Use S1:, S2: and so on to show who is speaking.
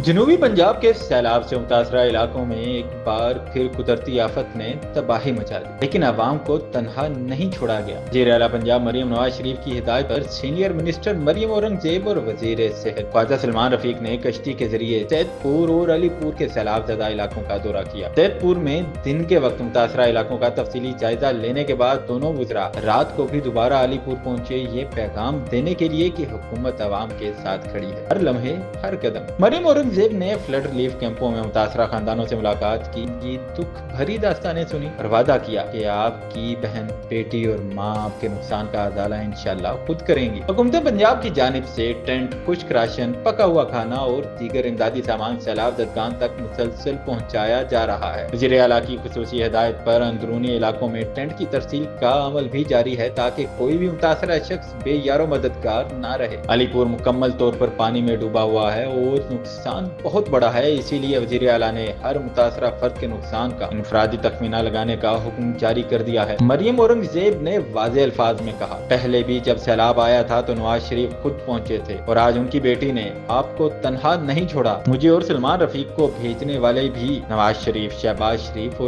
S1: जनूबी पंजाब के सैलाब से मुतासरा इलाकों में एक बार फिर कुदरती आफत ने तबाही मचा दी, लेकिन अवाम को तनहा नहीं छोड़ा गया। वज़ीर आला पंजाब मरियम नवाज शरीफ की हिदायत पर सीनियर मिनिस्टर मरियम औरंगजेब और वजीर सेहत ख्वाजा सलमान रफीक ने कश्ती के जरिए सैदपुर और अलीपुर के सैलाब ज़दा इलाकों का दौरा किया। सैदपुर में दिन के वक्त मुतासरा इलाकों का तफसीली जायजा लेने के बाद दोनों वज़रा रात को भी दोबारा अलीपुर पहुंचे, ये पैगाम देने के लिए कि हुकूमत अवाम के साथ खड़ी है, हर लम्हे हर कदम। मरियम औरंगजेब ने फ्लड रिलीफ कैंपों में मुतासरा खानदानों से मुलाकात की, दुख भरी दास्तानें सुनी और वादा किया कि आपकी बहन, बेटी और माँ आपके नुकसान का अदाला इंशाल्लाह खुद करेंगी। हुकूमत पंजाब की जानिब से टेंट, खुश्क राशन, पका हुआ खाना और दीगर इमदादी सामान सैलाब ज़दगान तक मुसलसल पहुँचाया जा रहा है। वज़ीर आला की खुसूसी हिदायत पर अंदरूनी इलाकों में टेंट की तरसील का अमल भी जारी है ताकि कोई भी मुतासरा शख्स बेयारो मददगार न रहे। अलीपुर मुकम्मल तौर पर पानी में डूबा हुआ है और नुकसान बहुत बड़ा है, इसीलिए वज़ीर आला ने हर मुतासरा फर्द के नुकसान का इनफरादी तखमीना लगाने का हुक्म जारी कर दिया है। मरियम औरंगजेब ने वाज़ेह अल्फाज में कहा, पहले भी जब सैलाब आया था तो नवाज शरीफ खुद पहुंचे थे और आज उनकी बेटी ने आपको तनहा नहीं छोड़ा। मुझे और सलमान रफीक को भेजने वाले भी नवाज शरीफ, शहबाज शरीफ और